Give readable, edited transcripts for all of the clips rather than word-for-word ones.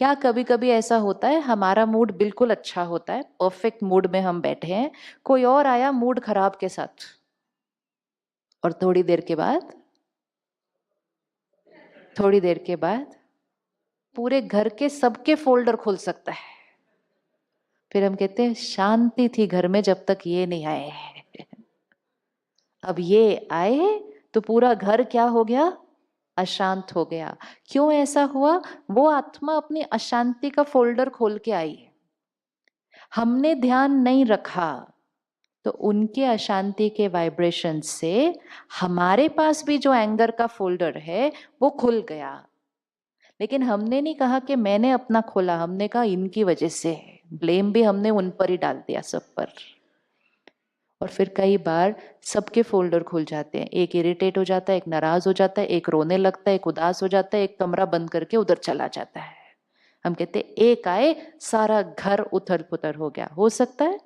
क्या कभी कभी ऐसा होता है हमारा मूड बिल्कुल अच्छा होता है, परफेक्ट मूड में हम बैठे हैं, कोई और आया मूड खराब के साथ, और थोड़ी देर के बाद पूरे घर के सबके फोल्डर खुल सकता है। फिर हम कहते हैं शांति थी घर में जब तक ये नहीं आए। अब ये आए तो पूरा घर क्या हो गया, अशांत हो गया। क्यों ऐसा हुआ? वो आत्मा अपनी अशांति का फोल्डर खोल के आई, हमने ध्यान नहीं रखा, तो उनके अशांति के वाइब्रेशन से हमारे पास भी जो एंगर का फोल्डर है वो खुल गया। लेकिन हमने नहीं कहा कि मैंने अपना खोला, हमने कहा इनकी वजह से है, ब्लेम भी हमने उन पर ही डाल दिया, सब पर। और फिर कई बार सबके फोल्डर खुल जाते हैं, एक इरिटेट हो जाता है, एक नाराज हो जाता है, एक रोने लगता है, एक उदास हो जाता है, एक कमरा बंद करके उधर चला जाता है। हम कहते हैं एक आए सारा घर उथल पुथल हो गया। हो सकता है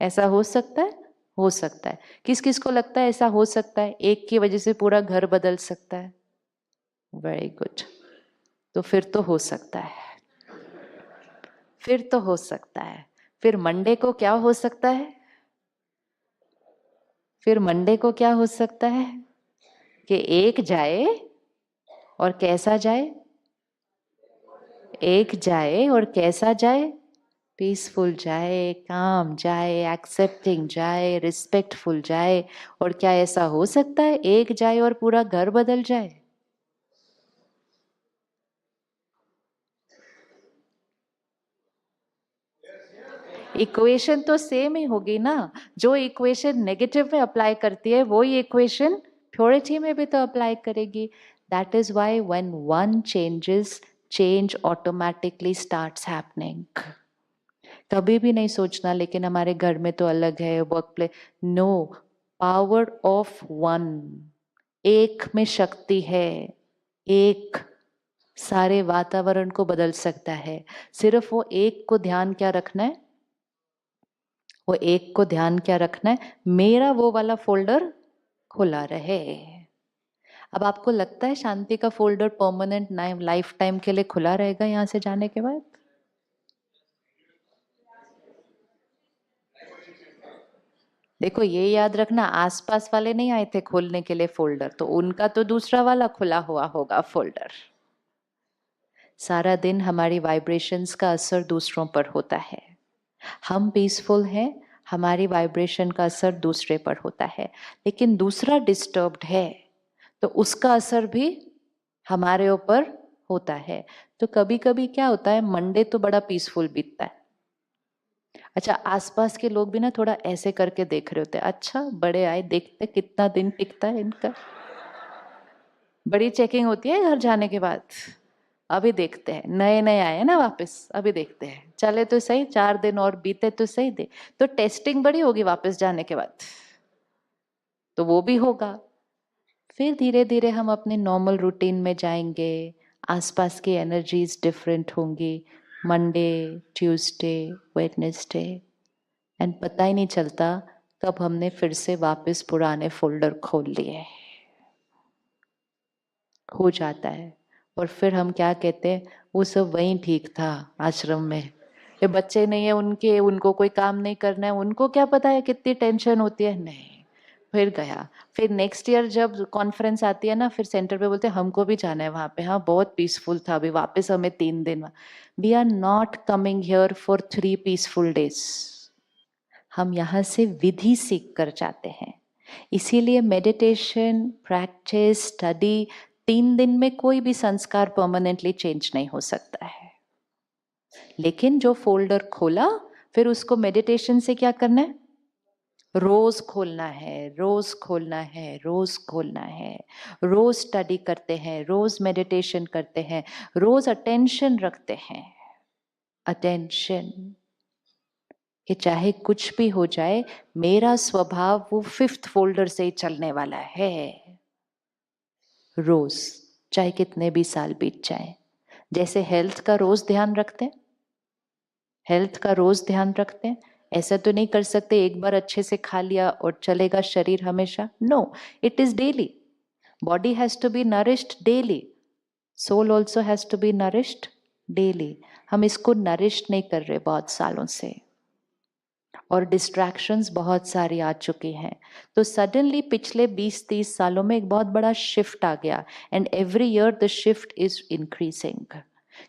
ऐसा, हो सकता है, हो सकता है। किस किस को लगता है ऐसा हो सकता है, एक की वजह से पूरा घर बदल सकता है? Very good. तो फिर तो हो सकता है, फिर तो हो सकता है। फिर मंडे को क्या हो सकता है? फिर मंडे को क्या हो सकता है कि एक जाए, और कैसा जाए? एक जाए और कैसा जाए? पीसफुल जाए, काम जाए, एक्सेप्टिंग जाए, रिस्पेक्टफुल जाए। और क्या ऐसा हो सकता है एक जाए और पूरा घर बदल जाए? इक्वेशन तो सेम ही होगी ना। जो इक्वेशन नेगेटिव में अप्लाई करती है वो ही इक्वेशन प्योरिटी में भी तो अप्लाई करेगी। That is why when one changes, change automatically starts happening. कभी भी नहीं सोचना लेकिन हमारे घर में तो अलग है, work place. No, power of one, एक में शक्ति है। एक सारे वातावरण को बदल सकता है। सिर्फ वो एक को ध्यान क्या रखना है, वो एक को ध्यान क्या रखना है, मेरा वो वाला फोल्डर खुला रहे। अब आपको लगता है शांति का फोल्डर परमानेंट लाइफ टाइम के लिए खुला रहेगा यहां से जाने के बाद? देखो ये याद रखना, आसपास वाले नहीं आए थे खोलने के लिए फोल्डर, तो उनका तो दूसरा वाला खुला हुआ होगा फोल्डर। सारा दिन हमारी वाइब्रेशंस का असर दूसरों पर होता है। हम पीसफुल हैं, हमारी वाइब्रेशन का असर दूसरे पर होता है। लेकिन दूसरा डिस्टर्ब्ड है तो उसका असर भी हमारे ऊपर होता है। तो कभी कभी क्या होता है, मंडे तो बड़ा पीसफुल बीतता है। अच्छा, आसपास के लोग भी ना थोड़ा ऐसे करके देख रहे होते हैं, अच्छा बड़े आए, देखते कितना दिन टिकता है इनका। बड़ी चेकिंग होती है घर जाने के बाद। अभी देखते हैं, नए नए आए हैं ना वापस, अभी देखते हैं, चले तो सही, 4 दिन और बीते तो सही दे। तो टेस्टिंग बड़ी होगी वापस जाने के बाद, तो वो भी होगा। फिर धीरे धीरे हम अपने नॉर्मल रूटीन में जाएंगे, आसपास की एनर्जीज डिफरेंट होंगी, मंडे, ट्यूसडे, वेडनेसडे, एंड पता ही नहीं चलता कब हमने फिर से वापस पुराने फोल्डर खोल लिए। हो जाता है। और फिर हम क्या कहते हैं, वो सब वहीं ठीक था आश्रम में, ये बच्चे नहीं है उनके, उनको कोई काम नहीं करना है, उनको क्या पता है कितनी टेंशन होती है। नहीं, फिर गया। फिर नेक्स्ट ईयर जब कॉन्फ्रेंस आती है ना, फिर सेंटर पे बोलते हैं हमको भी जाना है वहां पे, हाँ बहुत पीसफुल था, अभी वापस हमें 3 दिन। We are not coming here for 3 peaceful days. हम यहाँ से विधि सीख कर जाते हैं। इसीलिए मेडिटेशन, प्रैक्टिस, स्टडी, 3 दिन में कोई भी संस्कार परमानेंटली चेंज नहीं हो सकता है। लेकिन जो फोल्डर खोला, फिर उसको मेडिटेशन से क्या करना है, रोज खोलना है, रोज खोलना है, रोज खोलना है। रोज स्टडी करते हैं, रोज मेडिटेशन करते हैं, रोज अटेंशन रखते हैं। अटेंशन कि चाहे कुछ भी हो जाए, मेरा स्वभाव वो 5th फोल्डर से ही चलने वाला है। रोज, चाहे कितने भी साल बीत जाए। जैसे हेल्थ का रोज ध्यान रखते हैं, हेल्थ का रोज ध्यान रखते हैं, ऐसा तो नहीं कर सकते एक बार अच्छे से खा लिया और चलेगा शरीर हमेशा। No, it is daily. Body has to be nourished daily, soul also has to be nourished daily हम इसको नरिश नहीं कर रहे बहुत सालों से, और डिस्ट्रैक्शंस बहुत सारी आ चुकी हैं। तो सडनली पिछले 20-30 सालों में एक बहुत बड़ा शिफ्ट आ गया, and every year the shift is increasing.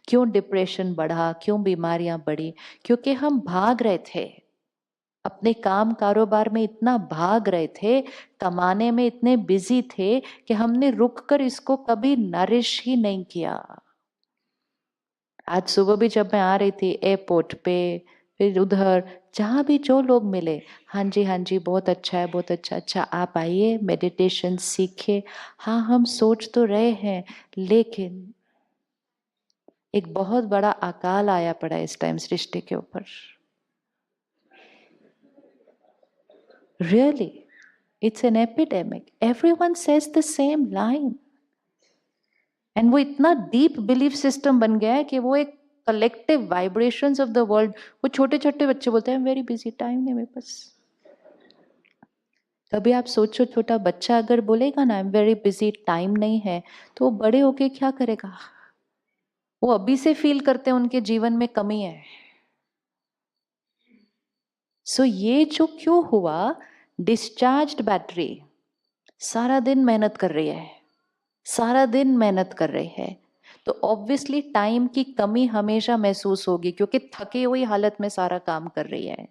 क्यों डिप्रेशन बढ़ा, क्यों बीमारियां बढ़ी? क्योंकि हम भाग रहे थे अपने काम कारोबार में, इतना भाग रहे थे, कमाने में इतने बिजी थे कि हमने रुककर इसको कभी नरिश ही नहीं किया। आज सुबह भी जब मैं आ रही थी एयरपोर्ट पे, फिर उधर जहाँ भी जो लोग मिले, हाँ जी हाँ जी बहुत अच्छा है, बहुत अच्छा, अच्छा आप आइए मेडिटेशन सीखे। हाँ हम सोच तो रहे हैं, लेकिन एक बहुत बड़ा अकाल आया पड़ा इस टाइम सृष्टि के ऊपर। Really it's an epidemic, everyone says the same line, and वो इतना डीप बिलीफ सिस्टम बन गया है कि वो एक collective vibrations of the world. वो छोटे छोटे बच्चे बोलते हैं वेरी बिजी, टाइम नहीं मेरे पास। कभी आप सोचो, छोटा बच्चा अगर बोलेगा ना I am very busy, time नहीं है, तो वो बड़े होके क्या करेगा? वो अभी से फील करते हैं उनके जीवन में कमी है। सो ये जो क्यों हुआ, डिस्चार्ज्ड बैटरी सारा दिन मेहनत कर रही है, सारा दिन मेहनत कर रही है, तो ऑब्वियसली टाइम की कमी हमेशा महसूस होगी, क्योंकि थकी हुई हालत में सारा काम कर रही है।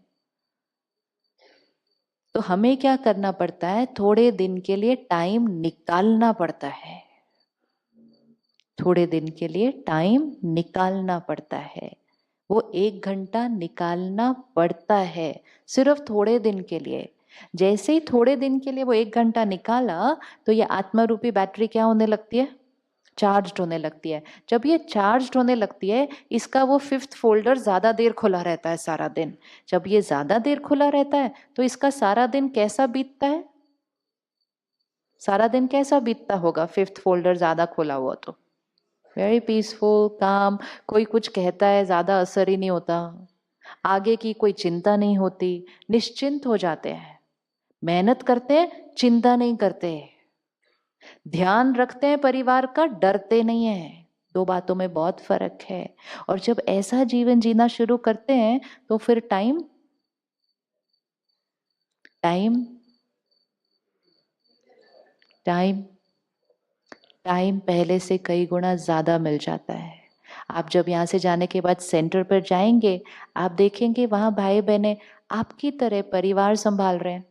तो हमें क्या करना पड़ता है, थोड़े दिन के लिए टाइम निकालना पड़ता है, थोड़े दिन के लिए टाइम निकालना पड़ता है। वो 1 घंटा निकालना पड़ता है, सिर्फ थोड़े दिन के लिए। जैसे ही थोड़े दिन के लिए वो 1 घंटा निकाला, तो ये आत्मा रूपी बैटरी क्या होने लगती है, चार्ज होने लगती है। जब ये चार्ज होने लगती है, इसका वो 5th फोल्डर ज्यादा देर खुला रहता है सारा दिन। जब ये ज्यादा देर खुला रहता है, तो इसका सारा दिन कैसा बीतता है, सारा दिन कैसा बीतता होगा 5th फोल्डर ज्यादा खुला हुआ तो? वेरी पीसफुल, काम। कोई कुछ कहता है ज्यादा असर ही नहीं होता, आगे की कोई चिंता नहीं होती, निश्चिंत हो जाते हैं, मेहनत करते हैं, चिंता नहीं करते, ध्यान रखते हैं परिवार का, डरते नहीं है। दो बातों में बहुत फर्क है। और जब ऐसा जीवन जीना शुरू करते हैं, तो फिर टाइम टाइम टाइम टाइम पहले से कई गुना ज्यादा मिल जाता है। आप जब यहाँ से जाने के बाद सेंटर पर जाएंगे, आप देखेंगे वहां भाई बहने आपकी तरह परिवार संभाल रहे हैं,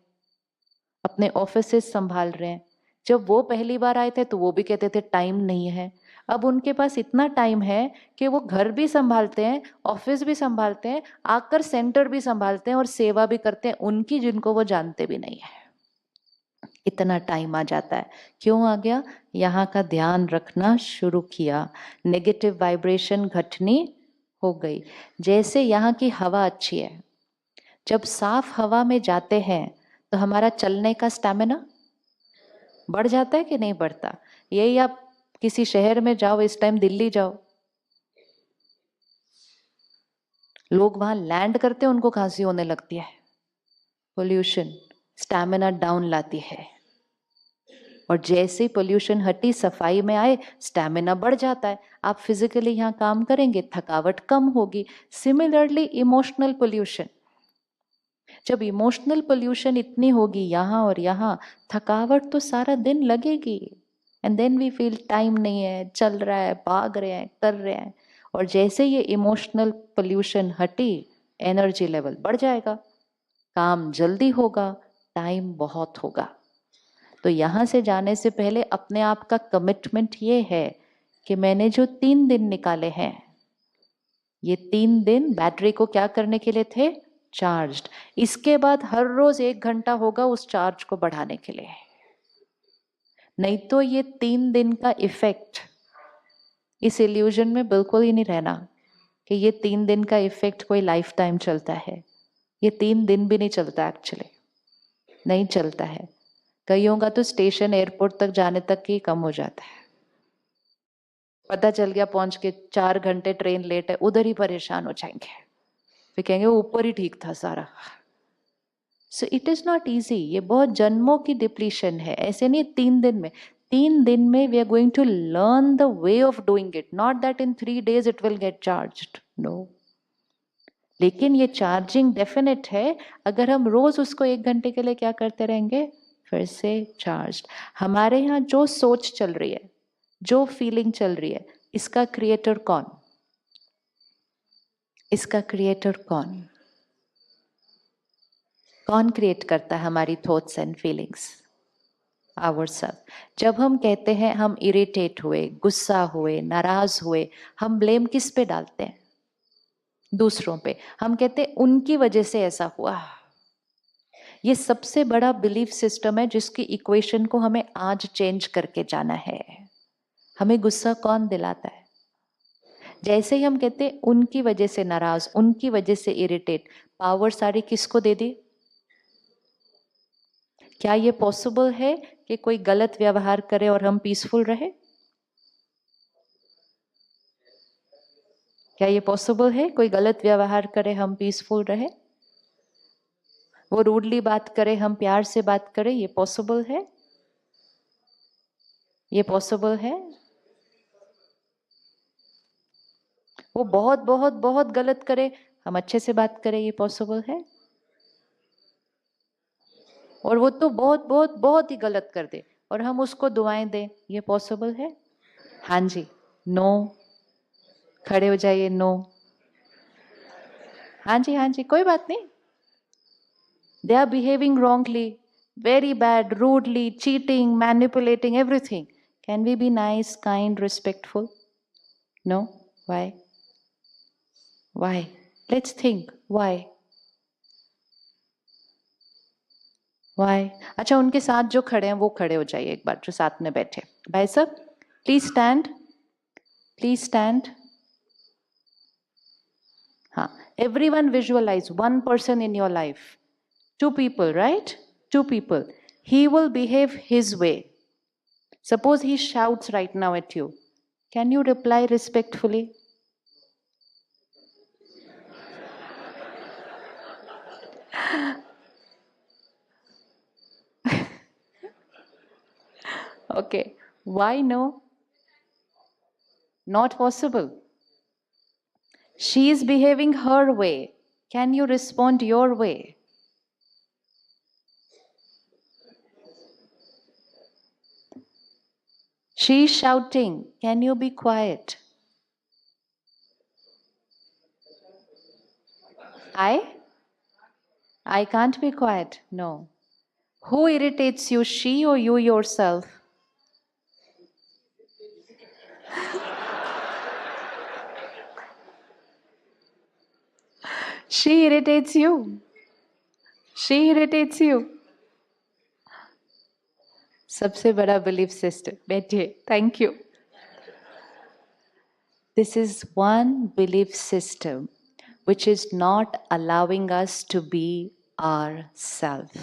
अपने ऑफिसेस संभाल रहे हैं। जब वो पहली बार आए थे तो वो भी कहते थे टाइम नहीं है। अब उनके पास इतना टाइम है कि वो घर भी संभालते हैं, ऑफिस भी संभालते हैं, आकर सेंटर भी संभालते हैं और सेवा भी करते हैं उनकी, जिनको वो जानते भी नहीं है। इतना टाइम आ जाता है। क्यों आ गया? यहाँ का ध्यान रखना शुरू किया, नेगेटिव वाइब्रेशन घटनी हो गई। जैसे यहाँ की हवा अच्छी है, जब साफ हवा में जाते हैं तो हमारा चलने का स्टैमिना बढ़ जाता है कि नहीं बढ़ता? यही आप किसी शहर में जाओ, इस टाइम दिल्ली जाओ, लोग वहां लैंड करते हैं उनको खांसी होने लगती है। पोल्यूशन स्टैमिना डाउन लाती है, और जैसे पोल्यूशन हटी, सफाई में आए, स्टैमिना बढ़ जाता है। आप फिजिकली यहाँ काम करेंगे, थकावट कम होगी। सिमिलरली इमोशनल पोल्यूशन, जब इमोशनल पोल्यूशन इतनी होगी यहाँ और यहाँ, थकावट तो सारा दिन लगेगी, and then we feel time नहीं है, चल रहा है, भाग रहे हैं, कर रहे हैं। और जैसे ये इमोशनल पोल्यूशन हटी, एनर्जी लेवल बढ़ जाएगा, काम जल्दी होगा, टाइम बहुत होगा। तो यहाँ से जाने से पहले अपने आप का कमिटमेंट ये है कि मैंने जो 3 दिन निकाले हैं, ये 3 दिन बैटरी को क्या करने के लिए थे? चार्ज्ड। इसके बाद हर रोज 1 घंटा होगा उस चार्ज को बढ़ाने के लिए। नहीं तो ये 3 दिन का इफेक्ट, इस इल्यूजन में बिल्कुल ही नहीं रहना कि ये 3 दिन का इफेक्ट कोई लाइफ टाइम चलता है। ये 3 दिन भी नहीं चलता, एक्चुअली नहीं चलता है। कईयों का तो स्टेशन एयरपोर्ट तक जाने तक ही कम हो जाता है। पता चल गया पहुंच के 4 घंटे ट्रेन लेट है, उधर ही परेशान हो जाएंगे, फिर कहेंगे ऊपर ही ठीक था सारा। So it is not easy. ये बहुत जन्मों की डिप्लीशन है, ऐसे नहीं 3 दिन में। 3 दिन में we are going to learn the way of doing it, not that in 3 days it will get charged. No. लेकिन ये चार्जिंग डेफिनेट है अगर हम रोज उसको 1 घंटे के लिए क्या करते रहेंगे, फिर से चार्ज. हमारे यहाँ जो सोच चल रही है, जो फीलिंग चल रही है, इसका क्रिएटर कौन? इसका क्रिएटर कौन? कौन क्रिएट करता है हमारी थॉट्स एंड फीलिंग्स? Ourselves. जब हम कहते हैं हम इरिटेट हुए, गुस्सा हुए, नाराज हुए, हम ब्लेम किस पे डालते हैं? दूसरों पे. हम कहते हैं उनकी वजह से ऐसा हुआ. ये सबसे बड़ा बिलीफ सिस्टम है जिसकी इक्वेशन को हमें आज चेंज करके जाना है. हमें गुस्सा कौन दिलाता है? जैसे ही हम कहते हैं उनकी वजह से नाराज, उनकी वजह से इरिटेट, पावर सारी किसको दे दी? क्या ये पॉसिबल है कि कोई गलत व्यवहार करे और हम पीसफुल रहे? क्या ये पॉसिबल है कोई गलत व्यवहार करे हम पीसफुल रहे? वो रूडली बात करे हम प्यार से बात करें, ये पॉसिबल है? ये पॉसिबल है? वो बहुत बहुत बहुत गलत करे, हम अच्छे से बात करें, ये पॉसिबल है? और वो तो बहुत बहुत बहुत ही गलत कर दे और हम उसको दुआएं दें, ये पॉसिबल है? हाँ जी. नो. खड़े हो जाइए. नो. हाँ जी, हाँ जी, कोई बात नहीं. They are behaving wrongly, very bad, rudely, cheating, manipulating, everything. Can we be nice, kind, respectful? No. Why? Why? Let's think. Why? Why? अच्छा, उनके साथ जो खड़े हैं वो खड़े हो जाइए एक बार, जो साथ में बैठे. भाई साहब, प्लीज स्टैंड. Please stand. हाँ. Everyone visualize one person in your life. 2 people, right? 2 people. He will behave his way. Suppose he shouts right now at you. Can you reply respectfully? Okay. Why no? Not possible. She is behaving her way. Can you respond your way? She is shouting. Can you be quiet? I can't be quiet. No. Who irritates you, she or you yourself? She irritates you. She irritates you. सबसे बड़ा belief system. बैठिए. Thank you. This is one belief system which is not allowing us to be ourselves.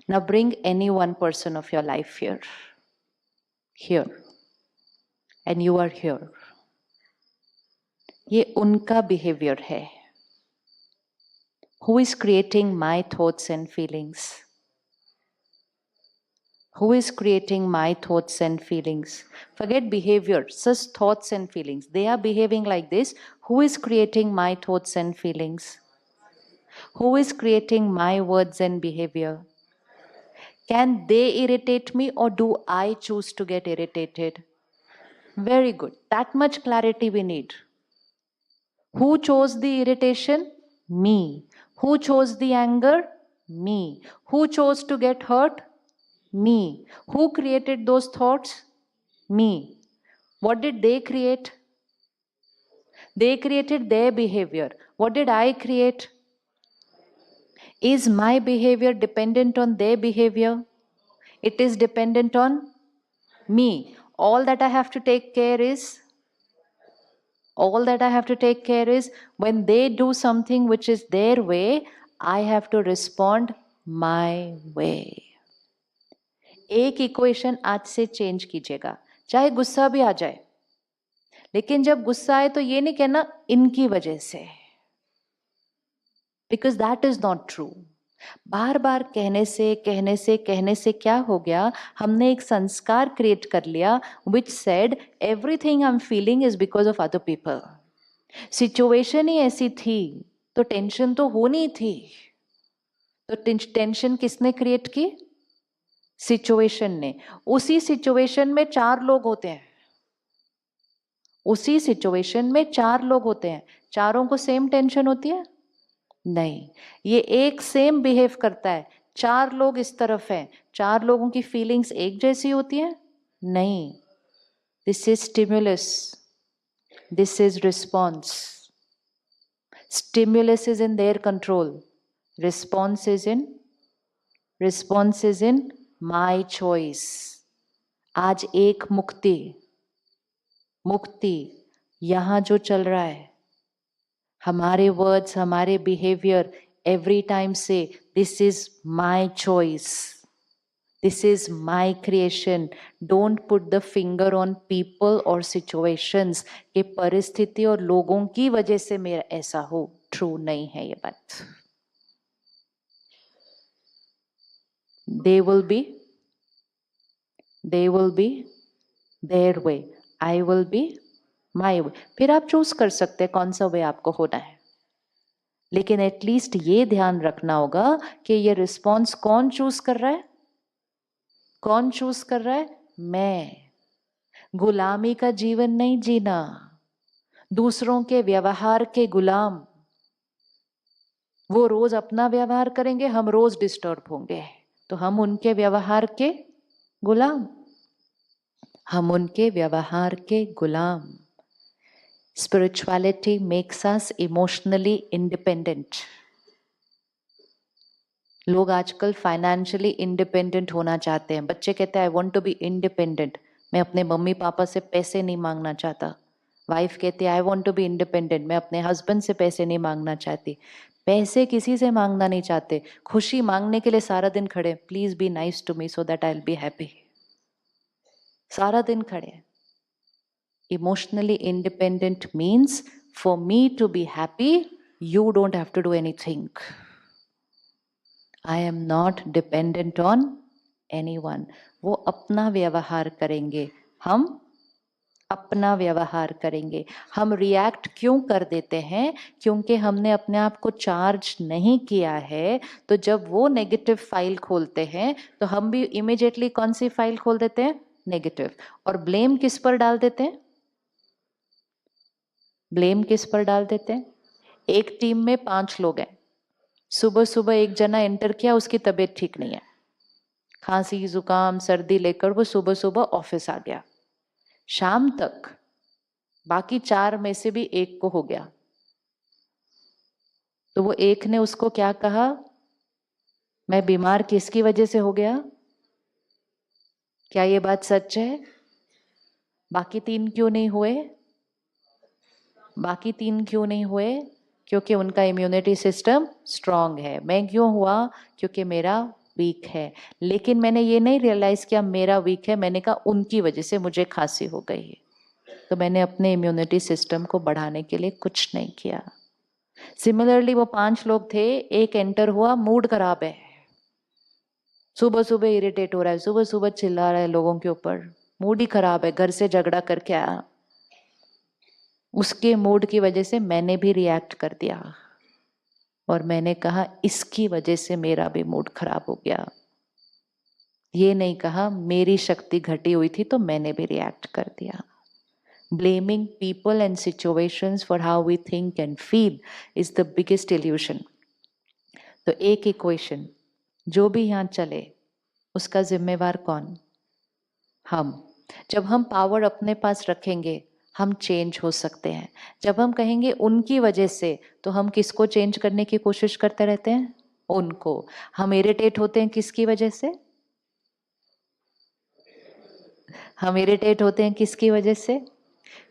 Now bring any one person of your life here. Here. And you are here. ये उनका behavior है. Who is creating my thoughts and feelings? Who is creating my thoughts and feelings? Forget behavior, just thoughts and feelings. They are behaving like this. Who is creating my thoughts and feelings? Who is creating my words and behavior? Can they irritate me or do I choose to get irritated? Very good. That much clarity we need. Who chose the irritation? Me. Who chose the anger? Me. Who chose to get hurt? Me. Who created those thoughts? Me. What did they create? They created their behavior. What did I create? Is my behavior dependent on their behavior? It is dependent on me. All that I have to take care is when they do something which is their way, I have to respond my way. एक equation आज से change कीजिएगा. चाहे गुस्सा भी आ जाए, लेकिन जब गुस्सा आए तो ये नहीं कहना इनकी वजह से, because that is not true. बार बार कहने से क्या हो गया, हमने एक संस्कार क्रिएट कर लिया which said everything I am feeling is because of other people. Situation ही ऐसी थी तो टेंशन तो होनी थी। तो टेंशन किसने क्रिएट की? सिचुएशन ने। उसी सिचुएशन में चार लोग होते हैं, उसी सिचुएशन में चार लोग होते हैं, चारों को सेम टेंशन होती है? नहीं, ये एक सेम बिहेव करता है। चार लोग इस तरफ हैं, चार लोगों की फीलिंग्स एक जैसी होती है? नहीं। This is stimulus, this is response. Stimulus is in their control, response is in my choice. आज एक मुक्ति यहां जो चल रहा है, हमारे वर्ड्स, हमारे बिहेवियर एवरी टाइम से this is my choice, this is my creation. Don't put the finger on people और सिचुएशंस के परिस्थिति और लोगों की वजह से मेरा ऐसा हो। ट्रू नहीं है ये बात। They will be their way, I will be my way। फिर आप चूज कर सकते हैं कौन सा वे आपको होना है, लेकिन एटलीस्ट ये ध्यान रखना होगा कि ये रिस्पॉन्स कौन चूज कर रहा है? कौन चूज कर रहा है? मैं। गुलामी का जीवन नहीं जीना, दूसरों के व्यवहार के गुलाम। वो रोज अपना व्यवहार करेंगे, हम रोज डिस्टर्ब होंगे, तो हम उनके व्यवहार के गुलाम, हम उनके व्यवहार के गुलाम। Spirituality makes us emotionally independent। लोग आजकल फाइनेंशियली इंडिपेंडेंट होना चाहते हैं। बच्चे कहते हैं I want to be independent, मैं अपने मम्मी पापा से पैसे नहीं मांगना चाहता। वाइफ कहती है I want to be independent, मैं अपने हस्बैंड से पैसे नहीं मांगना चाहती। पैसे किसी से मांगना नहीं चाहते, खुशी मांगने के लिए सारा दिन खड़े, please be nice to me so that I will be happy. सारा दिन खड़े। Emotionally independent means for me to be happy, you don't have to do anything। I am not dependent on anyone। वो अपना व्यवहार करेंगे, हम अपना व्यवहार करेंगे। हम रिएक्ट क्यों कर देते हैं? क्योंकि हमने अपने आप को चार्ज नहीं किया है। तो जब वो नेगेटिव फाइल खोलते हैं तो हम भी इमीडिएटली कौन सी फाइल खोल देते हैं? नेगेटिव। और ब्लेम किस पर डाल देते हैं? ब्लेम किस पर डाल देते हैं? एक टीम में 5 लोग हैं, सुबह सुबह एक जना एंटर किया, उसकी तबीयत ठीक नहीं है, खांसी जुकाम सर्दी लेकर वो सुबह सुबह ऑफिस आ गया। शाम तक बाकी 4 में से भी एक को हो गया, तो वो एक ने उसको क्या कहा? मैं बीमार किसकी वजह से हो गया? क्या ये बात सच है? बाकी 3 क्यों नहीं हुए? बाकी 3 क्यों नहीं हुए? क्योंकि उनका इम्यूनिटी सिस्टम स्ट्रांग है। मैं क्यों हुआ? क्योंकि मेरा वीक है। लेकिन मैंने ये नहीं रियलाइज किया मेरा वीक है, मैंने कहा उनकी वजह से मुझे खांसी हो गई है, तो मैंने अपने इम्यूनिटी सिस्टम को बढ़ाने के लिए कुछ नहीं किया। सिमिलरली वो 5 लोग थे, एक एंटर हुआ, मूड खराब है, सुबह सुबह इरिटेट हो रहा है, सुबह सुबह चिल्ला रहा है लोगों के ऊपर, मूड ही खराब है, घर से झगड़ा करके आया। उसके मूड की वजह से मैंने भी रिएक्ट कर दिया और मैंने कहा इसकी वजह से मेरा भी मूड खराब हो गया। ये नहीं कहा मेरी शक्ति घटी हुई थी तो मैंने भी रिएक्ट कर दिया। Blaming people and situations for how we think and feel is the biggest illusion। तो एक इक्वेशन जो भी यहाँ चले उसका जिम्मेवार कौन? हम। जब हम पावर अपने पास रखेंगे हम चेंज हो सकते हैं। जब हम कहेंगे उनकी वजह से, तो हम किसको चेंज करने की कोशिश करते रहते हैं? उनको। हम इरिटेट होते हैं किसकी वजह से? हम इरिटेट होते हैं किसकी वजह से?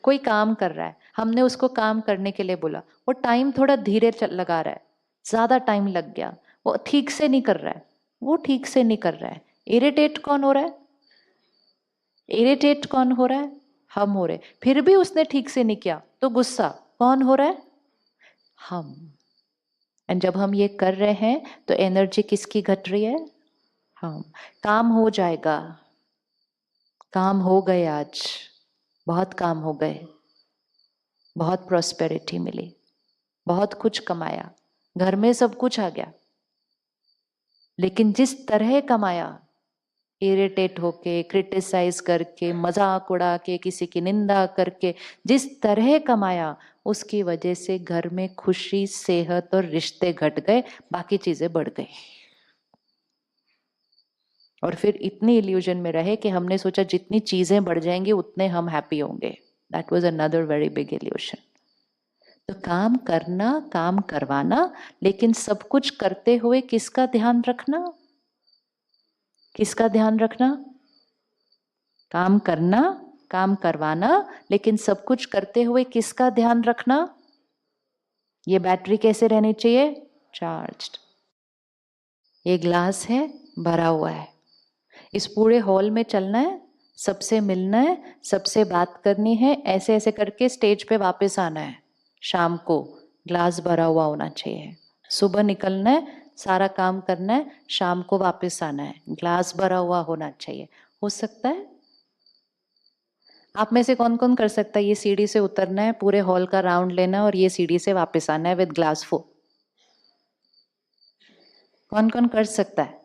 कोई काम कर रहा है, हमने उसको काम करने के लिए बोला, वो टाइम थोड़ा धीरे लगा रहा है, ज्यादा टाइम लग गया, वो ठीक से नहीं कर रहा है, वो ठीक से नहीं कर रहा है। इरिटेट कौन हो रहा है? इरिटेट कौन हो रहा है? हम हो रहे। फिर भी उसने ठीक से नहीं किया तो गुस्सा कौन हो रहा है? हम। एंड जब हम ये कर रहे हैं तो एनर्जी किसकी घट रही है? हम। काम हो जाएगा, काम हो गए, आज बहुत काम हो गए, बहुत प्रॉस्पेरिटी मिली, बहुत कुछ कमाया, घर में सब कुछ आ गया, लेकिन जिस तरह कमाया, इरिटेट होके, क्रिटिसाइज करके, मजाक उड़ा के, किसी की निंदा करके, जिस तरह कमाया, उसकी वजह से घर में खुशी, सेहत और रिश्ते घट गए, बाकी चीजें बढ़ गई। और फिर इतनी इल्यूजन में रहे कि हमने सोचा जितनी चीजें बढ़ जाएंगी उतने हम हैप्पी होंगे। That was another very big evolution. तो काम करना, काम करवाना, लेकिन सब कुछ करते हुए किसका ध्यान रखना? किसका ध्यान रखना? काम करना, काम करवाना, लेकिन सब कुछ करते हुए किसका ध्यान रखना? ये बैटरी कैसे रहनी चाहिए? चार्ज्ड। ये ग्लास है, भरा हुआ है, इस पूरे हॉल में चलना है, सबसे मिलना है, सबसे बात करनी है, ऐसे ऐसे करके स्टेज पे वापस आना है। शाम को ग्लास भरा हुआ होना चाहिए। सुबह निकलना है, सारा काम करना है, शाम को वापस आना है, ग्लास भरा हुआ होना चाहिए। हो सकता है? आप में से कौन कौन कर सकता है ये सीढ़ी से उतरना है, पूरे हॉल का राउंड लेना और ये सीढ़ी से वापस आना है विद ग्लास फुल? कौन कौन कर सकता है?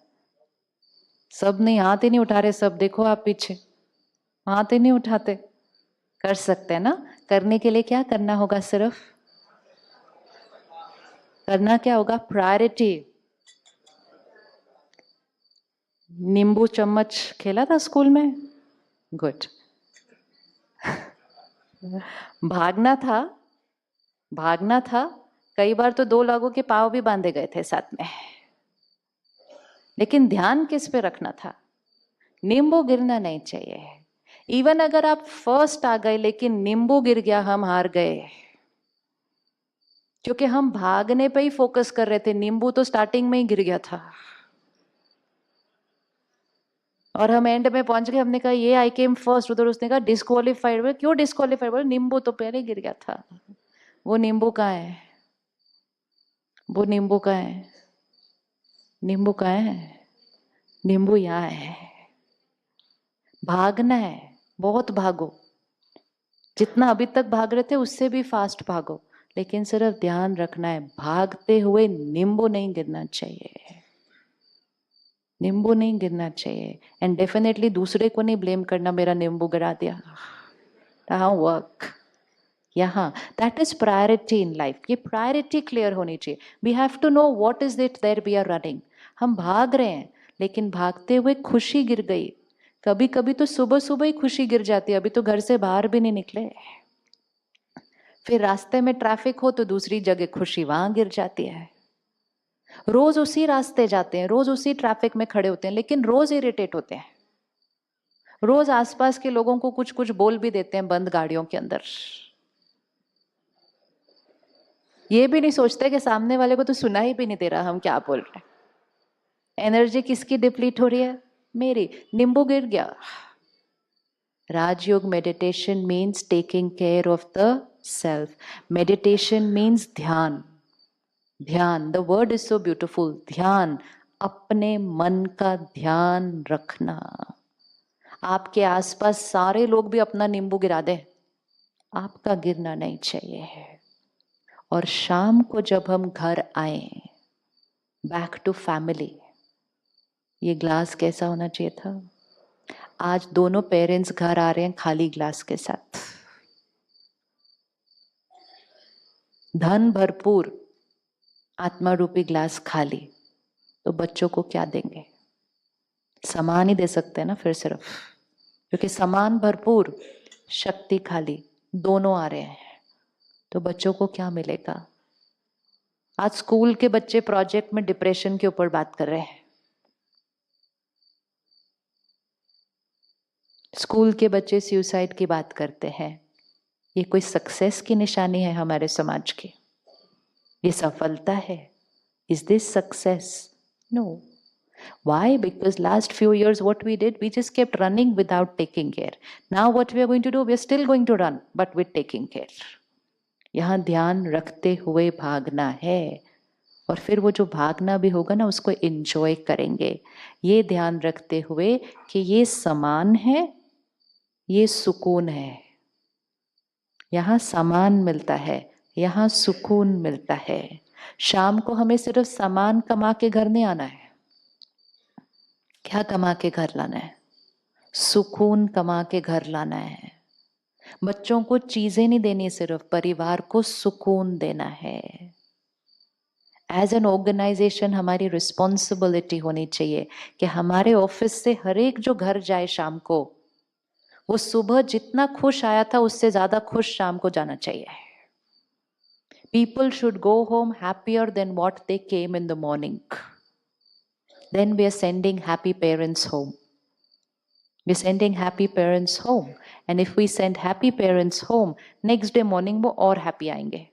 सब नहीं, हाथ ही नहीं उठा रहे सब, देखो आप पीछे हाथ ही नहीं उठाते। कर सकते हैं ना? करने के लिए क्या करना होगा? सिर्फ करना क्या होगा? प्रायोरिटी। नींबू चम्मच खेला था स्कूल में? गुड। भागना था, भागना था, कई बार तो 2 लोगों के पाँव भी बांधे गए थे साथ में, लेकिन ध्यान किस पे रखना था? नींबू गिरना नहीं चाहिए। इवन अगर आप फर्स्ट आ गए लेकिन नींबू गिर गया, हम हार गए, क्योंकि हम भागने पे ही फोकस कर रहे थे, नींबू तो स्टार्टिंग में ही गिर गया था और हम एंड में पहुंच गए। हमने कहा ये आई केम फर्स्ट, उधर उसने कहा डिस्क्वालीफाइड। बोले क्यों डिस्क्वालीफाइड? बोले नींबू तो पहले गिर गया था। वो नींबू कहाँ है? वो नींबू कहाँ है? नींबू कहाँ है? नींबू यहाँ है। भागना है, बहुत भागो, जितना अभी तक भाग रहे थे उससे भी फास्ट भागो, लेकिन सिर्फ ध्यान रखना है, भागते हुए नींबू नहीं गिरना चाहिए, नींबू नहीं गिरना चाहिए। एंड डेफिनेटली दूसरे को नहीं ब्लेम करना, मेरा नींबू गिरा दिया। वर्क यहाँ, that is priority in life. ये प्रायोरिटी क्लियर होनी चाहिए। We have to know what is it there we are running. हम भाग रहे हैं, लेकिन भागते हुए खुशी गिर गई। कभी कभी तो सुबह सुबह ही खुशी गिर जाती है, अभी तो घर से बाहर भी नहीं निकले। फिर रास्ते में ट्रैफिक हो तो दूसरी जगह खुशी वहां गिर जाती है। रोज उसी रास्ते जाते हैं, रोज उसी ट्रैफिक में खड़े होते हैं, लेकिन रोज इरिटेट होते हैं। रोज आसपास के लोगों को कुछ कुछ बोल भी देते हैं बंद गाड़ियों के अंदर। ये भी नहीं सोचते कि सामने वाले को तो सुना ही भी नहीं दे रहा हम क्या बोल रहे हैं। एनर्जी किसकी डिप्लीट हो रही है? मेरी। नींबू गिर गया। Rajyoga meditation means taking care of the self. Meditation means dhyan. Dhyan, the word is so beautiful. ध्यान, अपने मन का ध्यान रखना। आपके आसपास सारे लोग भी अपना नींबू गिरा दे, आपका गिरना नहीं चाहिए। और शाम को जब हम घर आए, बैक टू फैमिली, ये ग्लास कैसा होना चाहिए था? आज दोनों पेरेंट्स घर आ रहे हैं खाली ग्लास के साथ, धन भरपूर, आत्मा रूपी ग्लास खाली, तो बच्चों को क्या देंगे? सामान ही दे सकते हैं ना फिर सिर्फ, क्योंकि सामान भरपूर, शक्ति खाली, दोनों आ रहे हैं, तो बच्चों को क्या मिलेगा? आज स्कूल के बच्चे प्रोजेक्ट में डिप्रेशन के ऊपर बात कर रहे हैं। स्कूल के बच्चे सुसाइड की बात करते हैं। ये कोई सक्सेस की निशानी है हमारे समाज की? ये सफलता है? Is this success? No. Why? Because last few years what we did, we just kept running without taking care. Now what we are going to do, we are still going to run, but with taking care. यहाँ ध्यान रखते हुए भागना है। और फिर वो जो भागना भी होगा ना उसको एंजॉय करेंगे, ये ध्यान रखते हुए कि ये समान है, ये सुकून है। यहाँ सामान मिलता है, यहाँ सुकून मिलता है। शाम को हमें सिर्फ सामान कमा के घर नहीं आना है। क्या कमा के घर लाना है? सुकून कमा के घर लाना है। बच्चों को चीजें नहीं देनी, सिर्फ परिवार को सुकून देना है। एज एन ऑर्गेनाइजेशन हमारी रिस्पॉन्सिबिलिटी होनी चाहिए कि हमारे ऑफिस से हर एक जो घर जाए शाम को, वो सुबह जितना खुश आया था उससे ज्यादा खुश शाम को जाना चाहिए। People should go home happier than what they came in the morning. Then we are sending happy parents home. We're sending happy parents home. And if we send happy parents home, next day morning वो और happy आएंगे,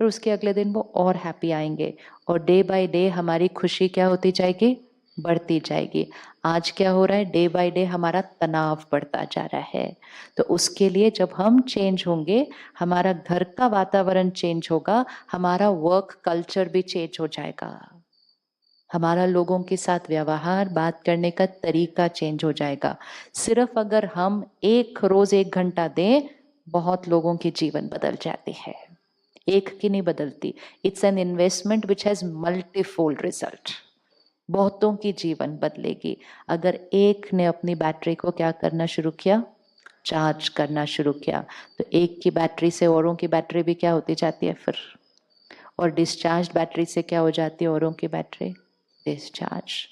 फिर उसके अगले दिन वो और happy आएंगे, और डे बाय डे हमारी खुशी क्या होती जाएगी? बढ़ती जाएगी। आज क्या हो रहा है? डे बाय डे हमारा तनाव बढ़ता जा रहा है। तो उसके लिए जब हम चेंज होंगे, हमारा घर का वातावरण चेंज होगा, हमारा वर्क कल्चर भी चेंज हो जाएगा, हमारा लोगों के साथ व्यवहार, बात करने का तरीका चेंज हो जाएगा। सिर्फ अगर हम एक रोज 1 घंटा दें, बहुत लोगों के जीवन बदल जाते हैं। एक की नहीं बदलती। It's an investment which has multifold result. बहुतों की जीवन बदलेगी। अगर एक ने अपनी बैटरी को क्या करना शुरू किया? चार्ज करना शुरू किया, तो एक की बैटरी से औरों की बैटरी भी क्या होती जाती है फिर, और डिस्चार्ज बैटरी से क्या हो जाती है औरों की बैटरी? डिस्चार्ज।